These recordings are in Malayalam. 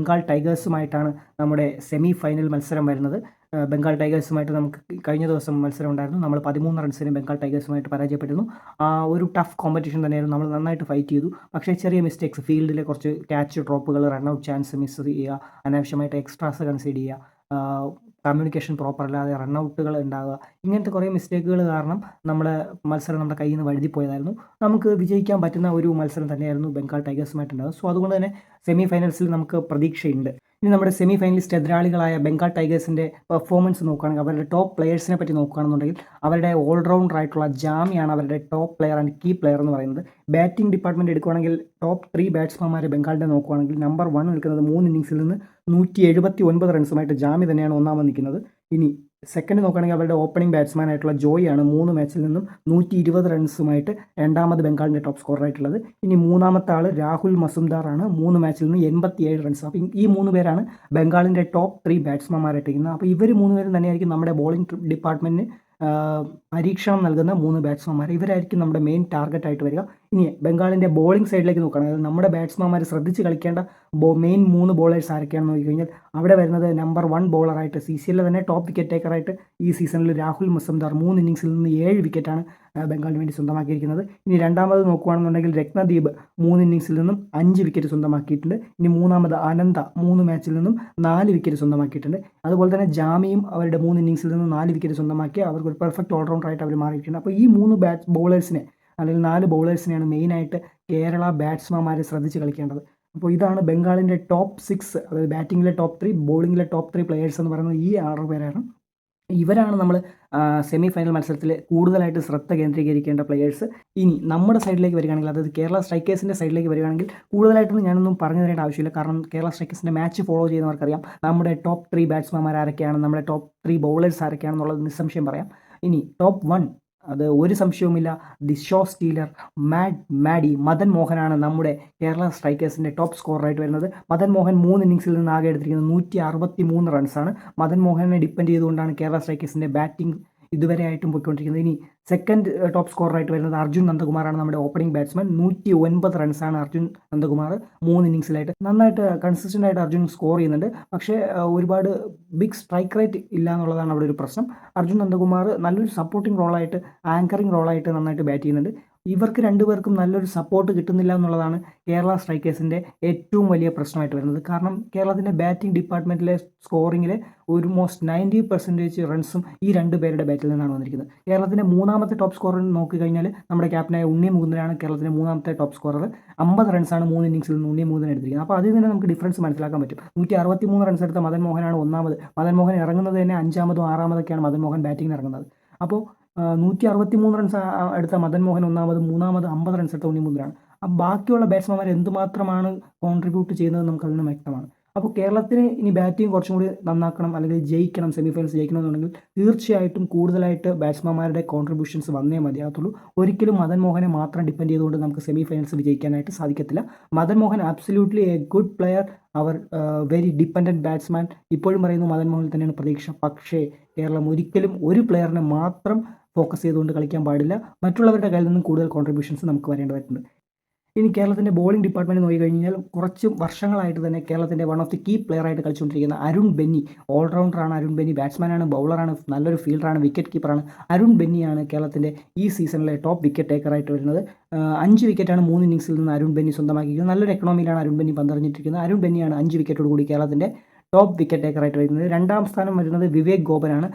ബംഗാൾ ടൈഗേഴ്സുമായിട്ടാണ് നമ്മുടെ സെമി ഫൈനൽ മത്സരം വരുന്നത്. ബംഗാൾ ടൈഗേഴ്സുമായിട്ട് നമുക്ക് കഴിഞ്ഞ ദിവസം മത്സരം ഉണ്ടായിരുന്നു. നമ്മൾ 13 റൺസിന് ബംഗാൾ ടൈഗേഴ്സുമായിട്ട് പരാജയപ്പെട്ടിരുന്നു. ഒരു ടഫ് കോമ്പറ്റീഷൻ തന്നെയായിരുന്നു. നമ്മൾ നന്നായിട്ട് ഫൈറ്റ് ചെയ്തു. പക്ഷേ ചെറിയ മിസ്റ്റേക്സ്, ഫീൽഡിലെ കുറച്ച് ക്യാച്ച് ഡ്രോപ്പുകൾ, റൺഔട്ട് ചാൻസ് മിസ് ചെയ്യുക, അനാവശ്യമായിട്ട് എക്സ്ട്രാസ് കൺസീഡ് ചെയ്യുക, കമ്മ്യൂണിക്കേഷൻ പ്രോപ്പർ അല്ലാതെ റൺഔട്ടുകൾ ഉണ്ടാകുക, ഇങ്ങനത്തെ കുറേ മിസ്റ്റേക്കുകൾ കാരണം മത്സരം നമ്മുടെ കയ്യിൽ നിന്ന് വഴുതിപ്പോയതായിരുന്നു. നമുക്ക് വിജയിക്കാൻ പറ്റുന്ന ഒരു മത്സരം തന്നെയായിരുന്നു ബംഗാൾ ടൈഗേഴ്സുമായിട്ടുണ്ടാകും. സോ അതുകൊണ്ട് തന്നെ സെമി ഫൈനൽസിൽ നമുക്ക് പ്രതീക്ഷയുണ്ട്. ഇനി നമ്മുടെ സെമി ഫൈനലിസ്റ്റ് എതിരാളികളായ ബംഗാൾ ടൈഗേഴ്സിൻ്റെ പെർഫോമൻസ് നോക്കുകയാണെങ്കിൽ, അവരുടെ ടോപ്പ് പ്ലെയേഴ്സിനെ പറ്റി നോക്കുകയാണെന്നുണ്ടെങ്കിൽ അവരുടെ ഓൾറൗണ്ടർ ആയിട്ടുള്ള ജാമിയാണ് അവരുടെ top player and key player എന്ന് പറയുന്നത്. ബാറ്റിംഗ് ഡിപ്പാർട്ട്മെൻറ്റ് എടുക്കുകയാണെങ്കിൽ ടോപ്പ് 3 ബാറ്റ്സ്മാൻമാർ ബംഗാളിൻ്റെ നോക്കുകയാണെങ്കിൽ നമ്പർ 1 നിൽക്കുന്നത് 3 ഇന്നിങ്സിൽ നിന്ന് 179 റൺസുമായിട്ട് ജാമി തന്നെയാണ് ഒന്നാമത് നിൽക്കുന്നത്. ഇനി സെക്കൻഡ് നോക്കുകയാണെങ്കിൽ അവരുടെ ഓപ്പണിംഗ് ബാറ്റ്സ്മാൻ ആയിട്ടുള്ള ജോയിയാണ് 3 മാച്ചിൽ നിന്നും 120 റൺസുമായിട്ട് രണ്ടാമത് ബംഗാളിൻ്റെ ടോപ്പ് സ്കോറായിട്ടുള്ളത്. ഇനി മൂന്നാമത്തെ ആൾ രാഹുൽ മസുംദാറാണ് 3 മാച്ചിൽ നിന്ന് 87 റൺസ്. അപ്പോൾ ഈ 3 പേരാണ് ബംഗാളിൻ്റെ ടോപ്പ് 3 ബാറ്റ്സ്മാൻമാരായിട്ടിരിക്കുന്നത്. അപ്പോൾ ഇവർ 3 പേരും തന്നെയായിരിക്കും നമ്മുടെ ബോളിംഗ് ഡിപ്പാർട്ട്മെൻറ്റിന് പരീക്ഷണം നൽകുന്ന 3 ബാറ്റ്സ്മാൻമാർ. ഇവരായിരിക്കും നമ്മുടെ മെയിൻ ടാർഗറ്റ് ആയിട്ട് വരിക. ഇനി ബംഗാളിൻ്റെ ബോളിംഗ് സൈഡിലേക്ക് നോക്കുകയാണെങ്കിൽ, അതായത് നമ്മുടെ ബാറ്റ്സ്മാൻമാർ ശ്രദ്ധിച്ച് കളിക്കേണ്ട മെയിൻ 3 ബോളേഴ്സ് ആരൊക്കെയാണെന്ന് നോക്കിക്കഴിഞ്ഞാൽ അവിടെ വരുന്നത് നമ്പർ 1 ബോളറായിട്ട് CCLലെ തന്നെ ടോപ്പ് വിക്കറ്റ് ടേക്കറായിട്ട് ഈ സീസണിൽ രാഹുൽ മസുംദാർ 3 ഇന്നിങ്സിൽ നിന്ന് 7 വിക്കറ്റാണ് ബംഗാളിന് വേണ്ടി സ്വന്തമാക്കിയിരിക്കുന്നത്. ഇനി രണ്ടാമത് നോക്കുകയാണെന്നുണ്ടെങ്കിൽ രത്നദീപ് 3 ഇന്നിങ്സിൽ നിന്നും 5 വിക്കറ്റ് സ്വന്തമാക്കിയിട്ടുണ്ട്. ഇനി മൂന്നാമത് അനന്ത 3 മാച്ചിൽ നിന്നും 4 വിക്കറ്റ് സ്വന്തമാക്കിയിട്ടുണ്ട്. അതുപോലെ തന്നെ ജാമിയും അവരുടെ 3 ഇന്നിങ്സിൽ നിന്നും 4 വിക്കറ്റ് സ്വന്തമാക്കി അവർക്ക് ഒരു പെർഫെക്റ്റ് ഓൾറൗണ്ടറായിട്ട് അവർ മാറിയിട്ടുണ്ട്. അപ്പോൾ ഈ 3 ബോളേഴ്സിനെ അല്ലെങ്കിൽ 4 ബോളേഴ്സിനെയാണ് മെയിനായിട്ട് കേരള ബാറ്റ്സ്മാൻമാരെ ശ്രദ്ധിച്ച് കളിക്കേണ്ടത്. അപ്പോൾ ഇതാണ് ബംഗാളിൻ്റെ ടോപ്പ് 6, അതായത് ബാറ്റിങ്ങിലെ ടോപ്പ് 3, ബോളിങ്ങിലെ ടോപ്പ് 3 പ്ലെയേഴ്സ് എന്ന് പറയുന്നത് ഈ 6 പേരാണ്. ഇവരാണ് നമ്മൾ സെമി ഫൈനൽ മത്സരത്തിൽ കൂടുതലായിട്ട് ശ്രദ്ധ കേന്ദ്രീകരിക്കേണ്ട പ്ലെയേഴ്സ്. ഇനി നമ്മുടെ സൈഡിലേക്ക് വരികയാണെങ്കിൽ, അതായത് കേരള സ്ട്രൈക്കേഴ്സിൻ്റെ സൈഡിലേക്ക് വരികയാണെങ്കിൽ കൂടുതലായിട്ടൊന്നും ഞാനൊന്നും പറഞ്ഞു തരേണ്ട ആവശ്യമില്ല. കാരണം കേരള സ്ട്രൈക്കേഴ്സിൻ്റെ മാച്ച് ഫോളോ ചെയ്യുന്നവർക്കറിയാം നമ്മുടെ ടോപ്പ് 3 ബാറ്റ്സ്മാൻമാർ ആരൊക്കെയാണ്, നമ്മുടെ ടോപ്പ് 3 ബൗളേഴ്സ് ആരൊക്കെയാണെന്നുള്ളത് നിസ്സംശയം പറയാം. ഇനി ടോപ്പ് 1, അത് ഒരു സംശയവുമില്ല, the show stealer Maddy Madan മോഹനാണ് നമ്മുടെ കേരള സ്ട്രൈക്കേഴ്സിൻ്റെ ടോപ്പ് സ്കോറായിട്ട് വരുന്നത്. മദൻ മോഹൻ 3 ഇന്നിങ്സിൽ നിന്ന് ആകെ എടുത്തിരിക്കുന്നത് 163 റൺസാണ്. മദൻ മോഹനെ ഡിപ്പെൻഡ് ചെയ്തുകൊണ്ടാണ് കേരള സ്ട്രൈക്കേഴ്സിൻ്റെ ബാറ്റിംഗ് ഇതുവരെ ആയിട്ടും പോയിക്കൊണ്ടിരിക്കുന്നത്. ഇനി സെക്കൻഡ് ടോപ്പ് സ്കോറായിട്ട് വരുന്നത് അർജുൻ നന്ദകുമാറാണ്, നമ്മുടെ ഓപ്പണിംഗ് ബാറ്റ്സ്മാൻ. 109 റൺസാണ് അർജുൻ നന്ദകുമാർ 3 ഇന്നിങ്സിലായിട്ട്. നന്നായിട്ട് കൺസിസ്റ്റൻ്റ് ആയിട്ട് അർജുൻ സ്കോർ ചെയ്യുന്നുണ്ട്. പക്ഷേ ഒരുപാട് ബിഗ് സ്ട്രൈക്ക് റേറ്റ് ഇല്ല എന്നുള്ളതാണ് അവിടെ ഒരു പ്രശ്നം. അർജുൻ നന്ദകുമാർ നല്ലൊരു സപ്പോർട്ടിംഗ് റോളായിട്ട്, ആങ്കറിംഗ് റോളായിട്ട് നന്നായിട്ട് ബാറ്റ് ചെയ്യുന്നുണ്ട്. ഇവർക്ക് രണ്ടുപേർക്കും നല്ലൊരു സപ്പോർട്ട് കിട്ടുന്നില്ല എന്നുള്ളതാണ് കേരള സ്ട്രൈക്കേഴ്സിൻ്റെ ഏറ്റവും വലിയ പ്രശ്നമായിട്ട് വരുന്നത്. കാരണം കേരളത്തിൻ്റെ ബാറ്റിംഗ് ഡിപ്പാർട്ട്മെൻറ്റിലെ സ്കോറിങ്ങിൽ ഓൾമോസ്റ്റ് 90% റൺസും ഈ 2 പേരുടെ ബാറ്റിൽ നിന്നാണ് വന്നിരിക്കുന്നത്. കേരളത്തിൻ്റെ മൂന്നാമത്തെ ടോപ്പ് സ്കോറർ നോക്കിക്കഴിഞ്ഞാൽ നമ്മുടെ ക്യാപ്റ്റനായ ഉണ്ണി മുകുന്ദനാണ് കേരളത്തിൻ്റെ മൂന്നാമത്തെ ടോപ്പ് സ്കോറർ. 50 റൺസാണ് 3 ഇന്നിങ്സിൽ നിന്ന് ഉണ്ണി മുകുന്ദൻ എടുത്തിരിക്കുന്നത്. അപ്പോൾ അതിൽ നിന്ന് നമുക്ക് ഡിഫറൻസ് മനസ്സിലാക്കാൻ പറ്റും. 163 റൺസ് എടുത്ത മദൻ മോഹനാണ് ഒന്നാമത്. മദൻ മോഹൻ ഇറങ്ങുന്നത് തന്നെ 5-മതോ 6-മതൊക്കെയാണ് മദൻ മോഹൻ ബാറ്റിങ്ങിന് ഇറങ്ങുന്നത്. അപ്പോൾ 163 റൺസ് എടുത്ത മദൻ മോഹൻ ഒന്നാമത്, മൂന്നാമത് 50 റൺസ് എടുത്ത ഉണ്ണി മുകുന്ദനാണ്. ബാക്കിയുള്ള ബാറ്റ്സ്മാൻമാർ എന്തുമാത്രമാണ് കോൺട്രിബ്യൂട്ട് ചെയ്യുന്നത് നമുക്കതിൽ നിന്ന് വ്യക്തമാണ്. അപ്പോൾ കേരളത്തിന് ഇനി ബാറ്റിംഗ് കുറച്ചും കൂടി നന്നാക്കണം, അല്ലെങ്കിൽ ജയിക്കണം, സെമി ഫൈനൽസ് ജയിക്കണം എന്നുണ്ടെങ്കിൽ തീർച്ചയായിട്ടും കൂടുതലായിട്ട് ബാറ്റ്സ്മാൻമാരുടെ കോൺട്രിബ്യൂഷൻസ് വന്നേ മതിയാകത്തുള്ളൂ. ഒരിക്കലും മദൻ മോഹനെ മാത്രം ഡിപ്പെൻഡ് ചെയ്തുകൊണ്ട് നമുക്ക് സെമി ഫൈനൽസ് വിജയിക്കാനായിട്ട് സാധിക്കത്തില്ല. Madan Mohan absolutely a good player, അവർ വെരി ഡിപ്പെൻഡൻറ്റ് ബാറ്റ്സ്മാൻ. ഇപ്പോഴും പറയുന്നു മദൻ മോഹനിൽ തന്നെയാണ് പ്രതീക്ഷ. പക്ഷേ കേരളം ഒരിക്കലും ഒരു പ്ലെയറിനെ മാത്രം ഫോക്കസ് ചെയ്തുകൊണ്ട് കളിക്കാൻ പാടില്ല. മറ്റുള്ളവരുടെ കയ്യിൽ നിന്നും കൂടുതൽ കോൺട്രിബ്യൂഷൻസ് നമുക്ക് വരേണ്ടതായിട്ടുണ്ട്. ഇനി കേരളത്തിൻ്റെ ബോളിംഗ് ഡിപ്പാർട്ട്മെൻറ്റ് നോക്കിക്കഴിഞ്ഞാൽ കുറച്ച് വർഷങ്ങളായിട്ട് തന്നെ കേരളത്തിൻ്റെ വൺ ഓഫ് ദി കീ പ്ലെയറായിട്ട് കളിച്ചുകൊണ്ടിരിക്കുന്ന അരുൺ ബെന്നി, ഓൾറൗണ്ടറാണ് അരുൺ ബെന്നി, ബാറ്റ്സ്മാനാണ്, ബൗളറാണ്, നല്ലൊരു ഫീൽഡറാണ്, വിക്കറ്റ് കീപ്പറാണ്. അരുൺ ബെന്നിയാണ് കേരളത്തിൻ്റെ ഈ സീസണിലെ ടോപ്പ് വിക്കറ്റ് ടേക്കറായിട്ട് വരുന്നത്. 5 വിക്കറ്റാണ് 3 ഇന്നിങ്സിൽ നിന്ന് അരുൺ ബെന്നി സ്വന്തമാക്കിയിരിക്കുന്നത്. നല്ലൊരു എക്കണോമിയിലാണ് അരുൺ ബെന്നി പന്തെറിഞ്ഞിട്ടിരിക്കുന്നത്. അരുൺ ബെന്നിയാണ് 5 വിക്കറ്റോട് കൂടി കേരളത്തിൻ്റെ ടോപ്പ് വിക്കറ്റ് ടേക്കറായിട്ട് വരുന്നത്. രണ്ടാം സ്ഥാനം വരുന്നത് വിവേക് ഗോപനാണ്,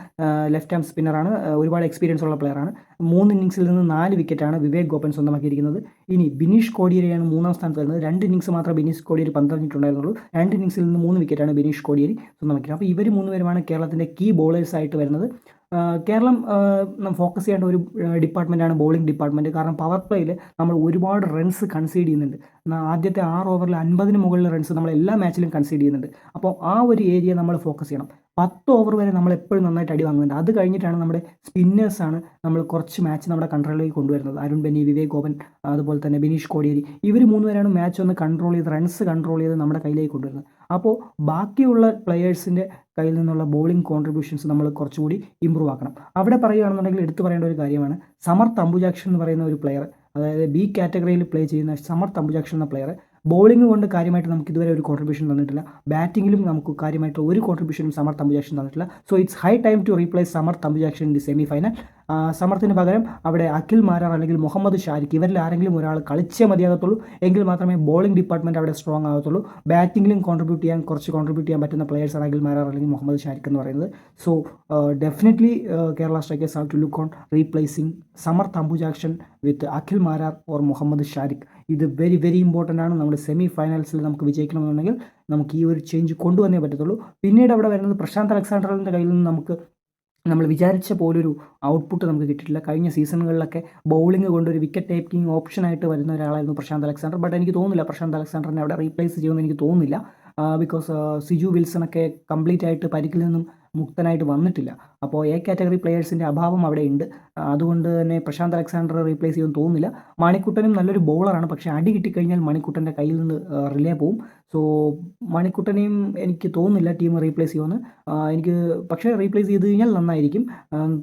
ലെഫ്റ്റ് ഹാം സ്പിന്നറാണ്, ഒരുപാട് എക്സ്പീരിയൻസ് ഉള്ള പ്ലെയറാണ്. 3 ഇന്നിങ്സിൽ നിന്ന് 4 വിക്കറ്റാണ് വിവേക് ഗോപൻ സ്വന്തമാക്കിയിരിക്കുന്നത്. ഇനി ബിനീഷ് കോടിയേരിയാണ് 3-ാം സ്ഥാനത്ത് വരുന്നത്. 2 ഇന്നിങ്സ് മാത്രമേ ബിനീഷ് കോടിയേരി പന്തെറിഞ്ഞിട്ടുണ്ടായിരുന്നുള്ളൂ. 2 ഇന്നിങ്സിൽ നിന്ന് 3 വിക്കറ്റാണ് ബിനീഷ് കോടിയേരി സ്വന്തമാക്കിയത്. അപ്പോൾ ഇവർ 3 പേരുമാണ് കേരളത്തിൻ്റെ കീ ബോളേഴ്സായിട്ട് വരുന്നത്. കേരളം ഫോക്കസ് ചെയ്യേണ്ട ഒരു ഡിപ്പാർട്ട്മെൻറ്റാണ് ബോളിംഗ് ഡിപ്പാർട്ട്മെൻറ്റ്. കാരണം പവർ പ്ലേയിൽ നമ്മൾ ഒരുപാട് റൺസ് കൺസീഡ് ചെയ്യുന്നുണ്ട്. ആദ്യത്തെ 6 ഓവറിൽ 50-ന് മുകളിൽ റൺസ് നമ്മൾ എല്ലാ മാച്ചിലും കൺസീഡ് ചെയ്യുന്നുണ്ട്. അപ്പോൾ ആ ഒരു ഏരിയ നമ്മൾ ഫോക്കസ് ചെയ്യണം. 10 ഓവർ വരെ നമ്മൾ എപ്പോഴും നന്നായിട്ട് അടി വാങ്ങുന്നുണ്ട്. അത് കഴിഞ്ഞിട്ടാണ് നമ്മുടെ സ്പിന്നേഴ്സാണ് നമ്മൾ കുറച്ച് മാച്ച് നമ്മുടെ കൺട്രോളിലേക്ക് കൊണ്ടുവരുന്നത്. അരുൺ ബെന്നി, വിവേക് ഗോപൻ, അതുപോലെ തന്നെ ബിനീഷ് കോടിയേരി, ഇവർ 3 പേരാണ് മാച്ച് ഒന്ന് കൺട്രോൾ ചെയ്ത്, റൺസ് കൺട്രോൾ ചെയ്ത് നമ്മുടെ കയ്യിലേക്ക് കൊണ്ടുവരുന്നത്. അപ്പോൾ ബാക്കിയുള്ള പ്ലെയേഴ്സിൻ്റെ കയ്യിൽ നിന്നുള്ള ബോളിംഗ് കോൺട്രിബ്യൂഷൻസ് നമ്മൾ കുറച്ചുകൂടി ഇമ്പ്രൂവ് ആക്കണം. അവിടെ പറയുകയാണെന്നുണ്ടെങ്കിൽ എടുത്തു പറയേണ്ട ഒരു കാര്യമാണ് സമർത്ത് അംബുജാക്ഷൻ എന്ന് പറയുന്ന ഒരു പ്ലെയർ, അതായത് ബി കാറ്റഗറിയിൽ പ്ലേ ചെയ്യുന്ന സമർത്ത് അംബുജാക്ഷൻ എന്ന പ്ലെയർ ബോളിംഗ് കൊണ്ട് കാര്യമായിട്ട് നമുക്ക് ഇതുവരെ ഒരു കോൺട്രിബ്യൂഷൻ തന്നിട്ടില്ല. ബാറ്റിങ്ങിലും നമുക്ക് കാര്യമായിട്ട് ഒരു കോൺട്രിബ്യൂഷനും സമർ അംബുജാക്ഷൻ തന്നിട്ടില്ല. So it's high time to replace Samar Ambujakshan in the semi final. സമർത്ഥിന് പകരം അവിടെ അഖിൽ മാരാർ അല്ലെങ്കിൽ മുഹമ്മദ് ഷാരിഖ് ഇവരിൽ ആരെങ്കിലും ഒരാൾ കളിച്ചേ മതിയാകത്തുള്ളൂ. എങ്കിൽ മാത്രമേ ബോളിംഗ് ഡിപ്പാർട്ട്മെൻറ്റ് അവിടെ സ്ട്രോങ് ആകത്തുള്ളൂ. ബാറ്റിങ്ങിലും കോൺട്രിബ്യൂട്ട് ചെയ്യാൻ പറ്റുന്ന പ്ലെയേഴ്സാണ് അഖിൽ മാരാർ അല്ലെങ്കിൽ മുഹമ്മദ് ഷാരിഖ് എന്ന് പറയുന്നത്. So definitely Kerala strikers have to look on replacing Samarth Ambujakshan with Akhil Marar or Muhammad Shariq. ഇത് വെരി വെരി ഇമ്പോർട്ടൻ്റ് ആണ്. നമ്മുടെ സെമി ഫൈനൽസിൽ നമുക്ക് വിജയിക്കണമെന്നുണ്ടെങ്കിൽ നമുക്ക് ഈ ഒരു ചേഞ്ച് കൊണ്ടുവന്നേ പറ്റത്തുള്ളൂ. പിന്നീട് അവിടെ വരുന്നത് പ്രശാന്ത് അലക്സാണ്ടറിൻ്റെ കയ്യിൽ നിന്ന് നമ്മൾ വിചാരിച്ച പോലൊരു ഔട്ട്പുട്ട് നമുക്ക് കിട്ടിയിട്ടില്ല. കഴിഞ്ഞ സീസണുകളിലൊക്കെ ബൗളിംഗ് കൊണ്ട് ഒരു വിക്കറ്റ് ടേക്കിംഗ് ഓപ്ഷനായിട്ട് വരുന്ന ഒരാളായിരുന്നു പ്രശാന്ത് അലക്സാണ്ടർ. ബട്ട് എനിക്ക് തോന്നുന്നില്ല പ്രശാന്ത് അലക്സാണ്ടറിനെ അവിടെ റീപ്ലേസ് ചെയ്യുമെന്ന് എനിക്ക് തോന്നുന്നില്ല. ബിക്കോസ് സിജു വിൽസണൊക്കെ കംപ്ലീറ്റ് ആയിട്ട് പരിക്കിൽ നിന്നും മുക്തനായിട്ട് വന്നിട്ടില്ല. അപ്പോൾ എ കാറ്റഗറി പ്ലെയേഴ്സിൻ്റെ അഭാവം അവിടെ ഉണ്ട്. അതുകൊണ്ട് തന്നെ പ്രശാന്ത് അലക്സാണ്ടർ റീപ്ലേസ് ചെയ്യുമെന്ന് തോന്നുന്നില്ല. മണിക്കുട്ടനും നല്ലൊരു ബോളറാണ്. പക്ഷേ അടി കിട്ടിക്കഴിഞ്ഞാൽ മണിക്കുട്ടൻ്റെ കയ്യിൽ നിന്ന് റിലേ പോവും. സോ മണിക്കുട്ടനെയും എനിക്ക് തോന്നുന്നില്ല ടീം റീപ്ലേസ് ചെയ്യുമെന്ന്. എനിക്ക് പക്ഷേ റീപ്ലേസ് ചെയ്ത് കഴിഞ്ഞാൽ നന്നായിരിക്കും.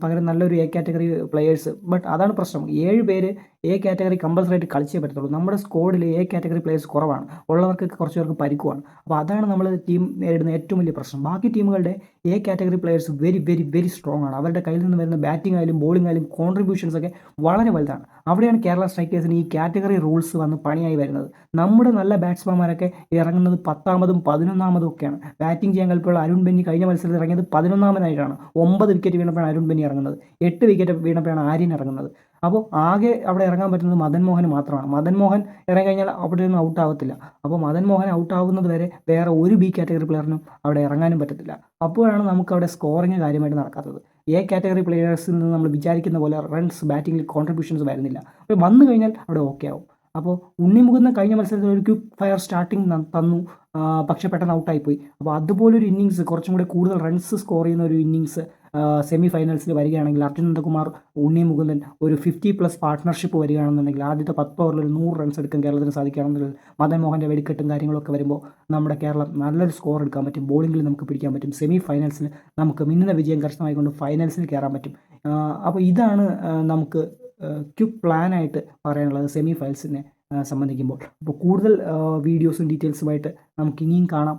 പകരം നല്ലൊരു എ കാറ്റഗറി പ്ലെയേഴ്സ്. ബട്ട് അതാണ് പ്രശ്നം, 7 പേര് എ കാറ്റഗറി കമ്പൽസറി ആയിട്ട് കളിച്ചേ പറ്റത്തുള്ളൂ. നമ്മുടെ സ്ക്വാഡിൽ എ കാറ്റഗറി പ്ലെയേഴ്സ് കുറവാണ്. ഉള്ളവർക്കൊക്കെ കുറച്ച് പേർക്ക് പരിക്കുവാണ്. അപ്പോൾ അതാണ് നമ്മൾ ടീം നേരിടുന്ന ഏറ്റവും വലിയ പ്രശ്നം. ബാക്കി ടീമുകളുടെ A category players very very very strong ആണ്. അവരുടെ കയ്യിൽ നിന്ന് വരുന്ന ബാറ്റിംഗ് ആയാലും ബോളിംഗ് ആയാലും കോൺട്രിബ്യൂഷൻസ് ഒക്കെ വളരെ വലുതാണ്. അവിടെയാണ് കേരള സ്ട്രൈക്കേഴ്സിന് ഈ കാറ്റഗറി റൂൾസ് വന്ന് പണിയായി വരുന്നത്. നമ്മുടെ നല്ല ബാറ്റ്സ്മാൻമാരൊക്കെ ഇറങ്ങുന്നത് 10ാമതും 11ാമതും ഒക്കെയാണ്. ബാറ്റിംഗ് ചെയ്യാൻ കൽപ്പുള്ള അരുൺ ബെന്നി കഴിഞ്ഞ മത്സരത്തിൽ ഇറങ്ങിയത് 11ാമനായിട്ടാണ്. 9 വിക്കറ്റ് വീണപ്പോഴാണ് അരുൺ ബെന്നി ഇറങ്ങുന്നത്. 8 വിക്കറ്റ് വീണപ്പോഴാണ് ആര്യൻ ഇറങ്ങുന്നത്. അപ്പോൾ ആകെ അവിടെ ഇറങ്ങാൻ പറ്റുന്നത് മദൻ മോഹൻ മാത്രമാണ്. മദൻ മോഹൻ ഇറങ്ങിക്കഴിഞ്ഞാൽ അവിടെ ഒന്നും ഔട്ട് ആവത്തില്ല. അപ്പോൾ മദൻ മോഹൻ ഔട്ട് ആവുന്നത് വരെ വേറെ ഒരു ബി കാറ്റഗറി പ്ലെയറിനും അവിടെ ഇറങ്ങാനും പറ്റത്തില്ല. അപ്പോഴാണ് നമുക്ക് അവിടെ സ്കോറിങ് കാര്യമായിട്ട് നടക്കാത്തത്. എ കാറ്റഗറി പ്ലെയേഴ്സിൽ നിന്ന് നമ്മൾ വിചാരിക്കുന്ന പോലെ റൺസ് ബാറ്റിങ്ങിൽ കോൺട്രിബ്യൂഷൻസ് വരുന്നില്ല. അപ്പോൾ വന്നു കഴിഞ്ഞാൽ അവിടെ ഓക്കെ ആവും. അപ്പോൾ ഉണ്ണിമുകുന്ദൻ കഴിഞ്ഞ മത്സരത്തിൽ ഒരു ക്വിക്ക് ഫയർ സ്റ്റാർട്ടിങ് തന്നു, പക്ഷേ പെട്ടെന്ന് ഔട്ടായിപ്പോയി. അപ്പോൾ അതുപോലൊരു ഇന്നിങ്സ്, കുറച്ചും കൂടി കൂടുതൽ റൺസ് സ്കോർ ചെയ്യുന്ന ഒരു ഇന്നിങ്സ് സെമി ഫൈനൽസിൽ വരികയാണെങ്കിൽ, അർജുൻ നന്ദകുമാർ, ഉണ്ണി മുകുന്ദൻ ഒരു 50+ പാർട്ട്ണർഷിപ്പ് വരികയാണെന്നുണ്ടെങ്കിൽ, ആദ്യത്തെ 10 ഓവറിൽ ഒരു 100 റൺസ് എടുക്കാൻ കേരളത്തിന് സാധിക്കുകയാണെന്നുണ്ടെങ്കിൽ, മദൻ മോഹൻ്റെ വെടിക്കെട്ടും കാര്യങ്ങളൊക്കെ വരുമ്പോൾ നമ്മുടെ കേരളം നല്ലൊരു സ്കോർ എടുക്കാൻ പറ്റും. ബോളിംഗിൽ നമുക്ക് പിടിക്കാൻ പറ്റും. സെമി ഫൈനൽസിൽ നമുക്ക് മിന്നുന്ന വിജയം കരസ്ഥമായിക്കൊണ്ട് ഫൈനൽസിൽ കയറാൻ പറ്റും. അപ്പോൾ ഇതാണ് നമുക്ക് ക്വിക്ക് പ്ലാനായിട്ട് പറയാനുള്ളത് സെമി ഫൈനൽസിനെ സംബന്ധിക്കുമ്പോൾ. അപ്പോൾ കൂടുതൽ വീഡിയോസും ഡീറ്റെയിൽസുമായിട്ട് നമുക്ക് ഇനിയും കാണാം.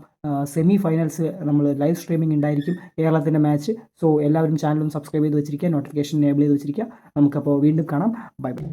സെമി ഫൈനൽസ് നമ്മൾ ലൈവ് സ്ട്രീമിംഗ് ഉണ്ടായിരിക്കും കേരളത്തിൻ്റെ മാച്ച്. സോ എല്ലാവരും ചാനലും സബ്സ്ക്രൈബ് ചെയ്ത് വെച്ചിരിക്കുക, നോട്ടിഫിക്കേഷൻ എനേബിൾ ചെയ്ത് വെച്ചിരിക്കുക. നമുക്കപ്പോൾ വീണ്ടും കാണാം. Bye bye.